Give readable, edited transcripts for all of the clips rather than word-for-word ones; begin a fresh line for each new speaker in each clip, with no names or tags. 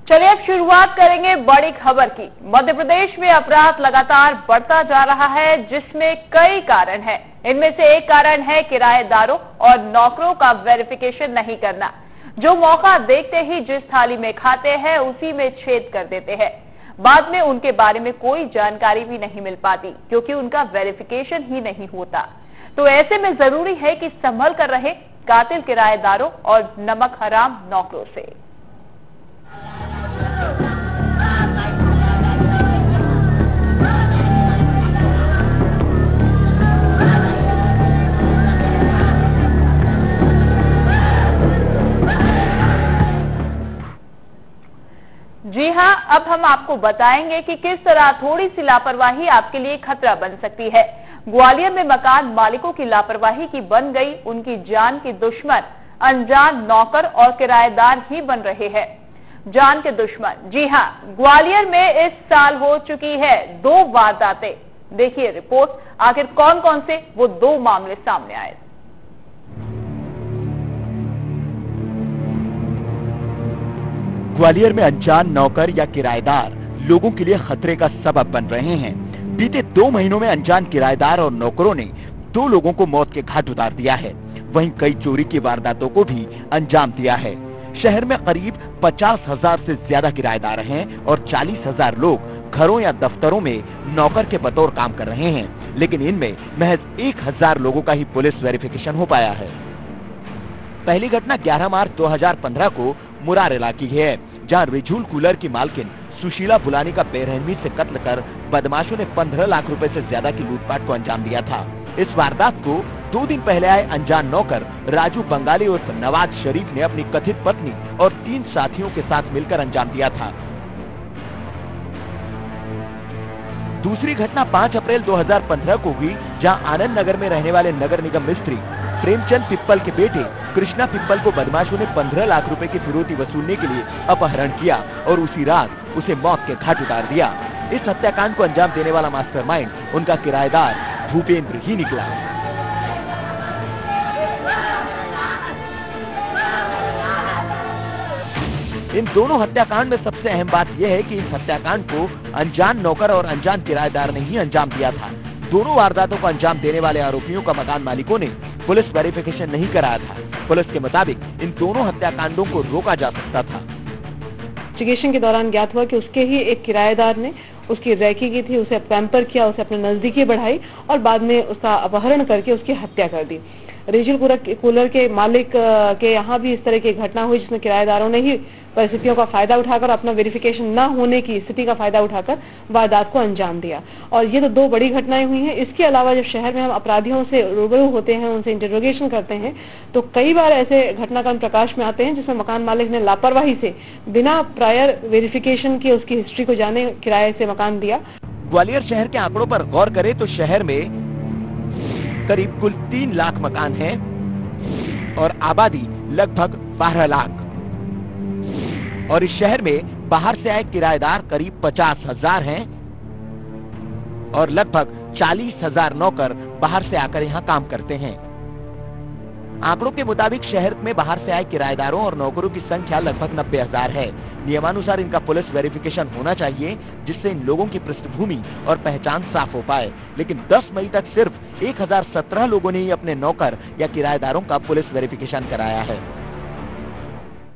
चलिए अब शुरुआत करेंगे बड़ी खबर की। मध्य प्रदेश में अपराध लगातार बढ़ता जा रहा है, जिसमें कई कारण हैं। इनमें से एक कारण है किराएदारों और नौकरों का वेरिफिकेशन नहीं करना, जो मौका देखते ही जिस थाली में खाते हैं उसी में छेद कर देते हैं। बाद में उनके बारे में कोई जानकारी भी नहीं मिल पाती, क्योंकि उनका वेरिफिकेशन ही नहीं होता। तो ऐसे में जरूरी है कि संभल कर रहे कातिल किराएदारों और नमक हराम नौकरों से। जी हां, अब हम आपको बताएंगे कि किस तरह थोड़ी सी लापरवाही आपके लिए खतरा बन सकती है। ग्वालियर में मकान मालिकों की लापरवाही की बन गई उनकी जान की दुश्मन अनजान नौकर और किराएदार ही बन रहे हैं। जान के दुश्मन, जी हां, ग्वालियर में इस साल हो चुकी है 2 वारदातें। देखिए रिपोर्ट, आखिर कौन कौन से वो 2 मामले सामने आए।
ग्वालियर में अनजान नौकर या किराएदार लोगों के लिए खतरे का सबब बन रहे हैं। बीते 2 महीनों में अनजान किराएदार और नौकरों ने 2 लोगों को मौत के घाट उतार दिया है। वहीं कई चोरी की वारदातों को भी अंजाम दिया है। शहर में करीब 50,000 से ज्यादा किराएदार हैं और 40,000 लोग घरों या दफ्तरों में नौकर के बतौर काम कर रहे हैं, लेकिन इनमें महज 1,000 लोगों का ही पुलिस वेरिफिकेशन हो पाया है। पहली घटना 11 मार्च 2015 को मुरार इलाके की है, जहां रिझुल कूलर की मालकिन सुशीला बुलानी का बेरहमी से कत्ल कर बदमाशों ने 15 लाख रुपए से ज्यादा की लूटपाट को अंजाम दिया था। इस वारदात को 2 दिन पहले आए अनजान नौकर राजू बंगाली उर्फ नवाज शरीफ ने अपनी कथित पत्नी और 3 साथियों के साथ मिलकर अंजाम दिया था। दूसरी घटना 5 अप्रैल 2015 को हुई, जहां आनंद नगर में रहने वाले नगर निगम मिस्त्री प्रेमचंद पिप्पल के बेटे कृष्णा पिप्पल को बदमाशों ने 15 लाख रुपए की फिरौती वसूलने के लिए अपहरण किया और उसी रात उसे मौत के घाट उतार दिया। इस हत्याकांड को अंजाम देने वाला मास्टरमाइंड उनका किराएदार भूपेंद्र ही निकला। इन दोनों हत्याकांड में सबसे अहम बात यह है कि इस हत्याकांड को अनजान नौकर और अनजान किराएदार ने ही अंजाम दिया था। दोनों वारदातों को अंजाम देने वाले आरोपियों का मकान मालिकों ने पुलिस वेरिफिकेशन नहीं कराया था। पुलिस के मुताबिक इन दोनों हत्याकांडों को रोका जा सकता था।
इन्वेस्टिगेशन के दौरान ज्ञात हुआ कि उसके ही एक किराएदार ने उसकी रैकी की थी, उसे पैम्पर किया, उसे अपने नजदीकी बढ़ाई और बाद में उसका अपहरण करके उसकी हत्या कर दी। रिझुल कूलर के मालिक के यहाँ भी इस तरह की घटना हुई, जिसमें किराएदारों ने ही परिस्थितियों का फायदा उठाकर, अपना वेरिफिकेशन न होने की स्थिति का फायदा उठाकर वारदात को अंजाम दिया। और ये तो 2 बड़ी घटनाएं हुई हैं। इसके अलावा जब शहर में हम अपराधियों से रूबरू होते हैं, उनसे इंटरोगेशन करते हैं, तो कई बार ऐसे घटनाक्रम प्रकाश में आते हैं जिसमें मकान मालिक ने लापरवाही से बिना प्रायर वेरिफिकेशन के उसकी हिस्ट्री को जाने किराए से मकान दिया।
ग्वालियर शहर के आंकड़ों पर गौर करें तो शहर में करीब कुल 3 लाख मकान हैं और आबादी लगभग 12 लाख। और इस शहर में बाहर से आए किराएदार करीब 50,000 हैं और लगभग 40,000 नौकर बाहर से आकर यहाँ काम करते हैं। आंकड़ों के मुताबिक शहर में बाहर से आए किराएदारों और नौकरों की संख्या लगभग 90,000 है। नियमानुसार इनका पुलिस वेरिफिकेशन होना चाहिए, जिससे इन लोगों की पृष्ठभूमि और पहचान साफ हो पाए। लेकिन 10 मई तक सिर्फ 1017 लोगों ने ही अपने नौकर या किराएदारों का पुलिस वेरिफिकेशन कराया है।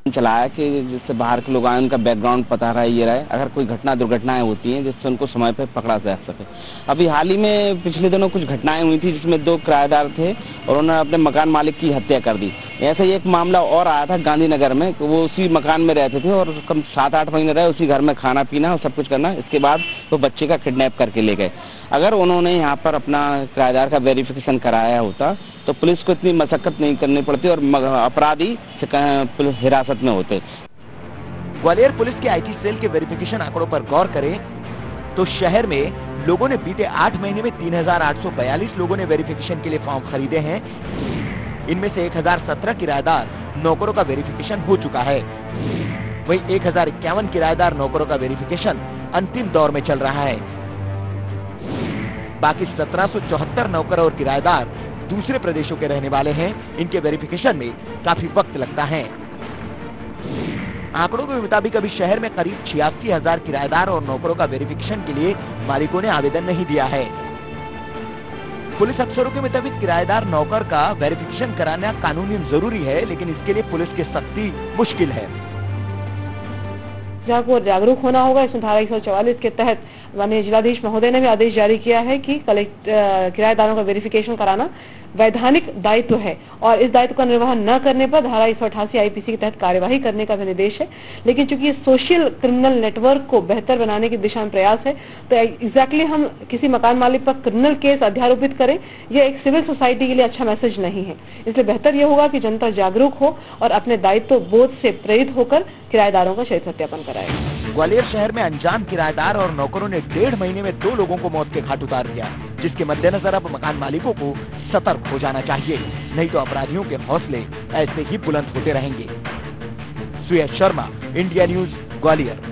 चलाया कि जिससे बाहर के लोग आए, उनका बैकग्राउंड पता रहा, ये रहे, अगर कोई दुर्घटनाएं होती हैं जिससे उनको समय पर पकड़ा जा सके। अभी हाल ही में पिछले दिनों कुछ घटनाएं हुई थी जिसमें 2 किराएदार थे और उन्होंने अपने मकान मालिक की हत्या कर दी। ऐसा ही एक मामला और आया था गांधीनगर में, वो उसी मकान में रहते थे और कम 7-8 महीने रहे उसी घर में, खाना पीना और सब कुछ करना। इसके बाद वो बच्चे का किडनैप करके ले गए। अगर उन्होंने यहाँ पर अपना किराएदार का वेरिफिकेशन कराया होता तो पुलिस को इतनी मशक्कत नहीं करनी पड़ती और अपराधी पुलिस हिरासत में होते।
ग्वालियर पुलिस के आईटी सेल के वेरिफिकेशन आंकड़ों पर गौर करें तो शहर में लोगों ने बीते 8 महीने में 3,842 लोगों ने वेरिफिकेशन के लिए फॉर्म खरीदे हैं। इनमें से 1,017 किराएदार नौकरों का वेरिफिकेशन हो चुका है। वहीं 1,051 किराएदार नौकरों का वेरिफिकेशन अंतिम दौर में चल रहा है। बाकी 1774 नौकर और किराएदार दूसरे प्रदेशों के रहने वाले हैं। इनके वेरिफिकेशन में काफी वक्त लगता है। आंकड़ों के मुताबिक अभी शहर में करीब 86,000 किराएदार और नौकरों का वेरिफिकेशन के लिए मालिकों ने आवेदन नहीं दिया है। पुलिस अफसरों के मुताबिक किराएदार नौकर का वेरिफिकेशन कराना कानूनी जरूरी है, लेकिन इसके लिए पुलिस की सख्ती मुश्किल है।
जहाँ को जागरूक होना होगा, इसमें धारा 144 के तहत माननीय जिलाधीश महोदय ने भी आदेश जारी किया है कि किराएदारों का वेरिफिकेशन कराना वैधानिक दायित्व है और इस दायित्व का निर्वहन न करने पर धारा 188 आईपीसी के तहत कार्यवाही करने का भी निर्देश है। लेकिन चूंकि ये सोशल क्रिमिनल नेटवर्क को बेहतर बनाने की दिशा में प्रयास है, तो एग्जैक्टली हम किसी मकान मालिक पर क्रिमिनल केस अध्यारोपित करें, यह एक सिविल सोसाइटी के लिए अच्छा मैसेज नहीं है। इसलिए बेहतर यह होगा कि जनता जागरूक हो और अपने दायित्व बोध से प्रेरित होकर किराएदारों का चरित्र सत्यापन कराए।
ग्वालियर शहर में अनजान किराएदार और नौकरों ने 1.5 महीने में 2 लोगों को मौत के घाट उतार दिया, जिसके मद्देनजर अब मकान मालिकों को सतर्क हो जाना चाहिए, नहीं तो अपराधियों के हौसले ऐसे ही बुलंद होते रहेंगे। सुयश शर्मा, इंडिया न्यूज, ग्वालियर।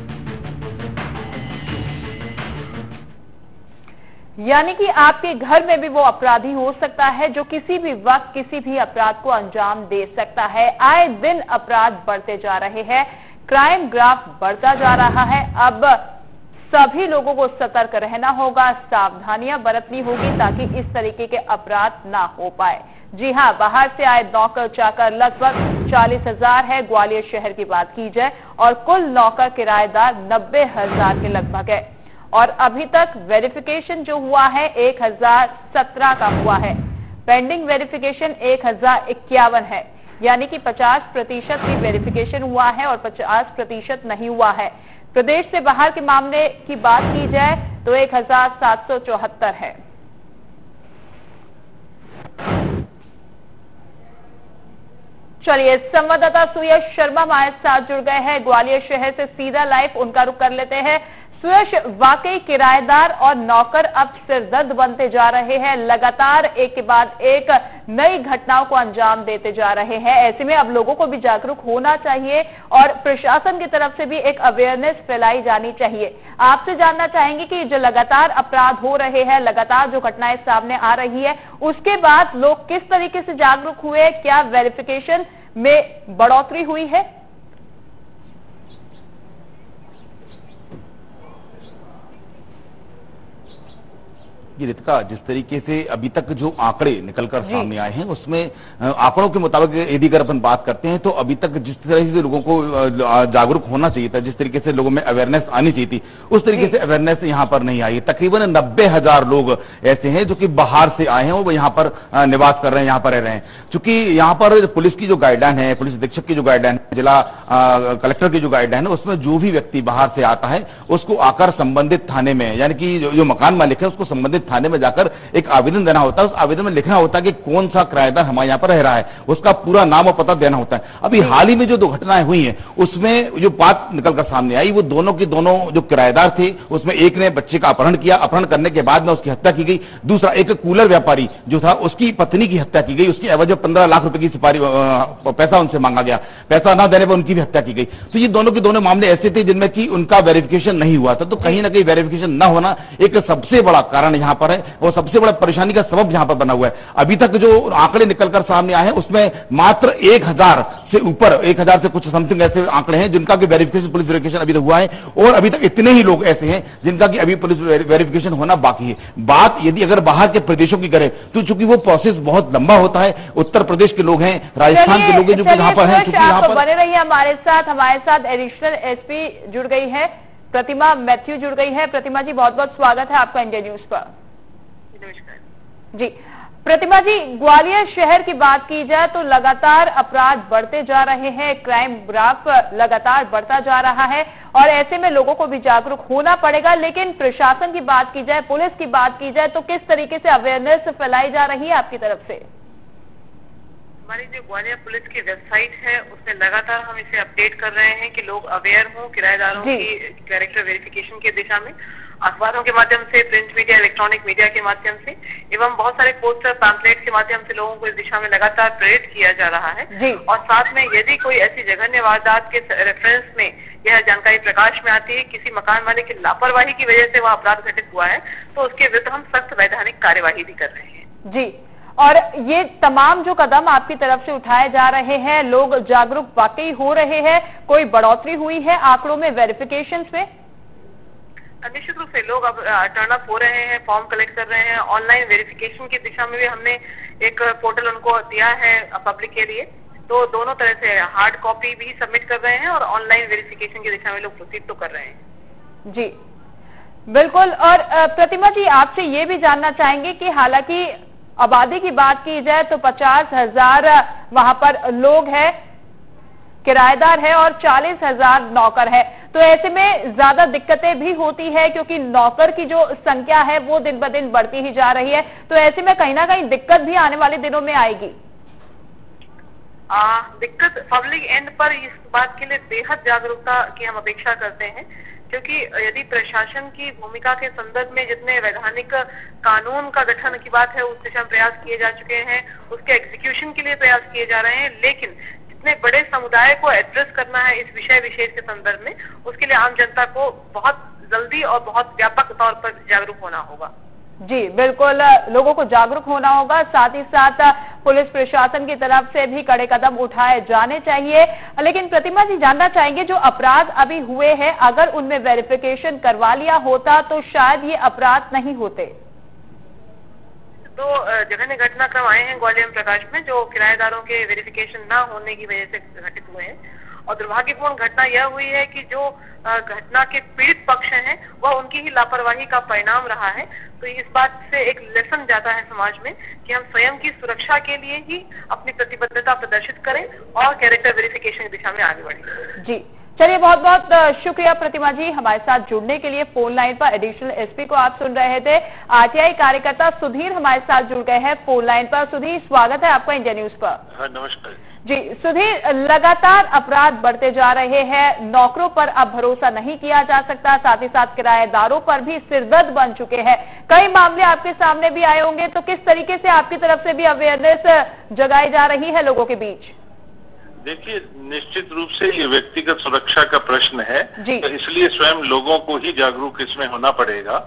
यानी कि आपके घर में भी वो अपराधी हो सकता है जो किसी भी वक्त किसी भी अपराध को अंजाम दे सकता है। आए दिन अपराध बढ़ते जा रहे हैं, क्राइम ग्राफ बढ़ता जा रहा है। अब सभी लोगों को सतर्क रहना होगा, सावधानियां बरतनी होगी ताकि इस तरीके के अपराध ना हो पाए। जी हां, बाहर से आए नौकर चाकर लगभग 40,000 है ग्वालियर शहर की बात की जाए, और कुल नौकर किराएदार 90,000 के लगभग है। और अभी तक वेरिफिकेशन जो हुआ है 1017 का हुआ है, पेंडिंग वेरिफिकेशन 1051 है, यानी कि 50% ही वेरिफिकेशन हुआ है और 50% नहीं हुआ है। प्रदेश से बाहर के मामले की बात की जाए तो 1774 है। चलिए, संवाददाता सुयश शर्मा हमारे साथ जुड़ गए हैं ग्वालियर शहर से सीधा लाइव, उनका रुख कर लेते हैं। सुयश, वाकई किराएदार और नौकर अब सिरदर्द बनते जा रहे हैं, लगातार एक के बाद एक नई घटनाओं को अंजाम देते जा रहे हैं। ऐसे में अब लोगों को भी जागरूक होना चाहिए और प्रशासन की तरफ से भी एक अवेयरनेस फैलाई जानी चाहिए। आपसे जानना चाहेंगे कि जो लगातार अपराध हो रहे हैं, लगातार जो घटनाएं सामने आ रही है, उसके बाद लोग किस तरीके से जागरूक हुए, क्या वेरिफिकेशन में बढ़ोतरी हुई है?
ये रितिका, जिस तरीके से अभी तक जो आंकड़े निकलकर सामने आए हैं, उसमें आंकड़ों के मुताबिक यदि अगर अपन बात करते हैं तो अभी तक जिस तरह से लोगों को जागरूक होना चाहिए था, जिस तरीके से लोगों में अवेयरनेस आनी चाहिए थी, उस तरीके से अवेयरनेस यहाँ पर नहीं आई। तकरीबन 90,000 लोग ऐसे हैं जो कि बाहर से आए हैं, वो यहाँ पर निवास कर रहे हैं, यहाँ पर रह रहे हैं। चूंकि यहाँ पर पुलिस की जो गाइडलाइन है, पुलिस अधीक्षक की जो गाइडलाइन है, जिला कलेक्टर की जो गाइडलाइन है, उसमें जो भी व्यक्ति बाहर से आता है उसको आकर संबंधित थाने में, यानी कि जो मकान मालिक है उसको संबंधित थाने में जाकर एक आवेदन देना होता है। उस आवेदन में लिखना होता है कि कौन सा किराएदार हमारे यहाँ पर रह रहा है, उसका पूरा नाम और पता देना होता है। अभी हाल ही में जो 2 घटनाएं हुई हैं, उसमें जो बात निकलकर सामने आई, वो दोनों के दोनों जो किराएदार थे, उसमें एक ने बच्चे का अपहरण किया, अपहरण करने के बाद में उसकी हत्या की गई। दूसरा एक कूलर व्यापारी जो था, उसकी पत्नी की हत्या की गई, उसकी एवज में 15 लाख रुपए की सिपारी पैसा उनसे मांगा गया, पैसा न देने पर उनकी भी हत्या की गई। तो ये दोनों के दोनों मामले ऐसे थे जिनमें कि उनका वेरिफिकेशन नहीं हुआ था। तो कहीं ना कहीं वेरिफिकेशन न होना एक सबसे बड़ा कारण यहाँ पर है और सबसे बड़ा परेशानी का सबब यहां पर बना हुआ है। अभी तक जो आंकड़े निकलकर सामने आए हैं उसमें मात्र 1000 से ऊपर, 1000 से कुछ समथिंग ऐसे आंकड़े हैं जिनका कि वेरिफिकेशन, पुलिस वेरिफिकेशन अभी तक हुआ है, और अभी तक इतने ही लोग ऐसे हैं जिनका कि अभी पुलिस वेरिफिकेशन होना बाकी है। बात यदि अगर बाहर के प्रदेशों की करें तो चूंकि वो प्रोसेस बहुत लंबा होता है, उत्तर प्रदेश के लोग हैं, राजस्थान के लोग हैं जो कि यहाँ पर हैं, चूंकि यहाँ पर
बने रहिए हमारे साथ एडिशनल एसपी जुड़ गई है, प्रतिमा मैथ्यू जुड़ गई है। प्रतिमा जी, बहुत बहुत स्वागत है आपका इंडिया न्यूज पर। जी प्रतिमा जी, ग्वालियर शहर की बात की जाए तो लगातार अपराध बढ़ते जा रहे हैं, क्राइम ग्राफ लगातार बढ़ता जा रहा है और ऐसे में लोगों को भी जागरूक होना पड़ेगा। लेकिन प्रशासन की बात की जाए, पुलिस की बात की जाए तो किस तरीके से अवेयरनेस फैलाई जा रही है आपकी तरफ से?
हमारी जो ग्वालियर पुलिस की वेबसाइट है उसमें लगातार हम इसे अपडेट कर रहे हैं कि लोग अवेयर हों किराएदारों की कैरेक्टर वेरिफिकेशन की दिशा में। अखबारों के माध्यम से, प्रिंट मीडिया, इलेक्ट्रॉनिक मीडिया के माध्यम से एवं बहुत सारे पोस्टर, पैम्पलेट के माध्यम से लोगों को इस दिशा में लगातार प्रेरित किया जा रहा है। और साथ में यदि कोई ऐसी जघन्य वारदात के रेफरेंस में यह जानकारी प्रकाश में आती है, किसी मकान मालिक की लापरवाही की वजह से वह अपराध घटित हुआ है, तो उसके विरुद्ध हम सख्त वैधानिक कार्यवाही भी कर रहे हैं।
जी, और ये तमाम जो कदम आपकी तरफ से उठाए जा रहे हैं, लोग जागरूक वाकई हो रहे हैं? कोई बढ़ोतरी हुई है आंकड़ों में, वेरिफिकेशन में?
निश्चित रूप से लोग अब टर्न अप हो रहे हैं, फॉर्म कलेक्ट कर रहे हैं। ऑनलाइन वेरिफिकेशन की दिशा में भी हमने एक पोर्टल उनको दिया है पब्लिक के लिए, तो दोनों तरह से हार्ड कॉपी भी सबमिट कर रहे हैं और ऑनलाइन वेरिफिकेशन की दिशा में लोग प्रोसीड तो कर रहे हैं।
जी बिल्कुल। और प्रतिमा जी, आपसे ये भी जानना चाहेंगे कि हालांकि आबादी की बात की जाए तो 50,000 वहां पर लोग हैं, किराएदार है, और 40,000 नौकर है, तो ऐसे में ज्यादा दिक्कतें भी होती है क्योंकि नौकर की जो संख्या है वो दिन ब दिन बढ़ती ही जा रही है, तो ऐसे में कहीं ना कहीं दिक्कत भी आने वाले दिनों में आएगी।
दिक्कत पब्लिक एंड पर इस बात के लिए बेहद जागरूकता की हम अपेक्षा करते हैं, क्योंकि यदि प्रशासन की भूमिका के संदर्भ में जितने वैधानिक कानून का गठन की बात है उस दिशा में प्रयास किए जा चुके हैं, उसके एग्जीक्यूशन के लिए प्रयास किए जा रहे हैं, लेकिन जितने बड़े समुदाय को एड्रेस करना है इस विषय विशेष के संदर्भ में, उसके लिए आम जनता को बहुत जल्दी और बहुत व्यापक तौर पर जागरूक होना होगा।
जी बिल्कुल, लोगों को जागरूक होना होगा, साथ ही साथ पुलिस प्रशासन की तरफ से भी कड़े कदम उठाए जाने चाहिए। लेकिन प्रतिमा जी, जानना चाहेंगे जो अपराध अभी हुए हैं, अगर उनमें वेरिफिकेशन करवा लिया होता तो शायद ये अपराध नहीं होते।
तो जघन्य घटनाक्रम आए हैं ग्वालियर प्रकाश में जो किराएदारों के वेरिफिकेशन न होने की वजह से घटित हुए हैं, और दुर्भाग्यपूर्ण घटना यह हुई है कि जो घटना के पीड़ित पक्ष हैं वह उनकी ही लापरवाही का परिणाम रहा है। तो इस बात से एक लेसन जाता है समाज में कि हम स्वयं की सुरक्षा के लिए ही अपनी प्रतिबद्धता प्रदर्शित करें और कैरेक्टर वेरिफिकेशन की दिशा में आगे बढ़ें।
जी चलिए, बहुत बहुत शुक्रिया प्रतिमा जी हमारे साथ जुड़ने के लिए। फोन लाइन पर एडिशनल एसपी को आप सुन रहे थे। आरटीआई कार्यकर्ता सुधीर हमारे साथ जुड़ गए हैं फोन लाइन पर। सुधीर, स्वागत है आपका इंडिया न्यूज पर।
हाँ, नमस्कार
जी। सुधीर, लगातार अपराध बढ़ते जा रहे हैं, नौकरों पर अब भरोसा नहीं किया जा सकता, साथ ही साथ किराएदारों पर भी सिरदर्द बन चुके हैं। कई मामले आपके सामने भी आए होंगे, तो किस तरीके से आपकी तरफ से भी अवेयरनेस जगाई जा रही है लोगों के बीच?
देखिए, निश्चित रूप से ये व्यक्तिगत सुरक्षा का प्रश्न है, तो इसलिए स्वयं लोगों को ही जागरूक इसमें होना पड़ेगा।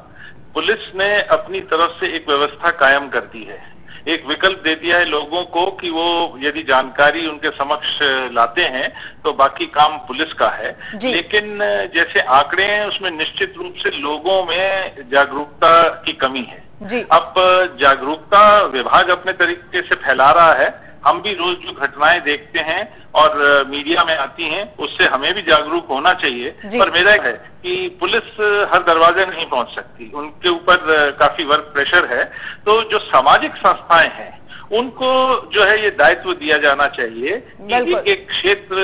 पुलिस ने अपनी तरफ से एक व्यवस्था कायम कर दी है, एक विकल्प दे दिया है लोगों को कि वो यदि जानकारी उनके समक्ष लाते हैं तो बाकी काम पुलिस का है। लेकिन जैसे आंकड़े हैं उसमें निश्चित रूप से लोगों में जागरूकता की कमी है। अब जागरूकता विभाग अपने तरीके से फैला रहा है, हम भी रोज जो घटनाएं देखते हैं और मीडिया में आती हैं उससे हमें भी जागरूक होना चाहिए। पर मेरा है कि पुलिस हर दरवाजे नहीं पहुंच सकती, उनके ऊपर काफी वर्क प्रेशर है। तो जो सामाजिक संस्थाएं हैं उनको जो है ये दायित्व दिया जाना चाहिए कि एक क्षेत्र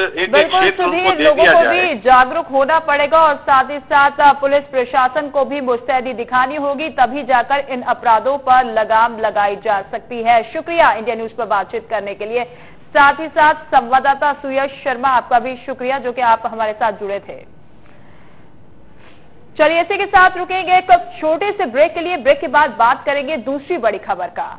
उनको दे दिया जाए।
भी जागरूक होना पड़ेगा और साथ ही साथ पुलिस प्रशासन को भी मुस्तैदी दिखानी होगी, तभी जाकर इन अपराधों पर लगाम लगाई जा सकती है। शुक्रिया इंडिया न्यूज पर बातचीत करने के लिए। साथ ही साथ संवाददाता सुयश शर्मा, आपका भी शुक्रिया जो कि आप हमारे साथ जुड़े थे। चलिए, इसी के साथ रुकेंगे एक छोटे से ब्रेक के लिए। ब्रेक के बाद बात करेंगे दूसरी बड़ी खबर का।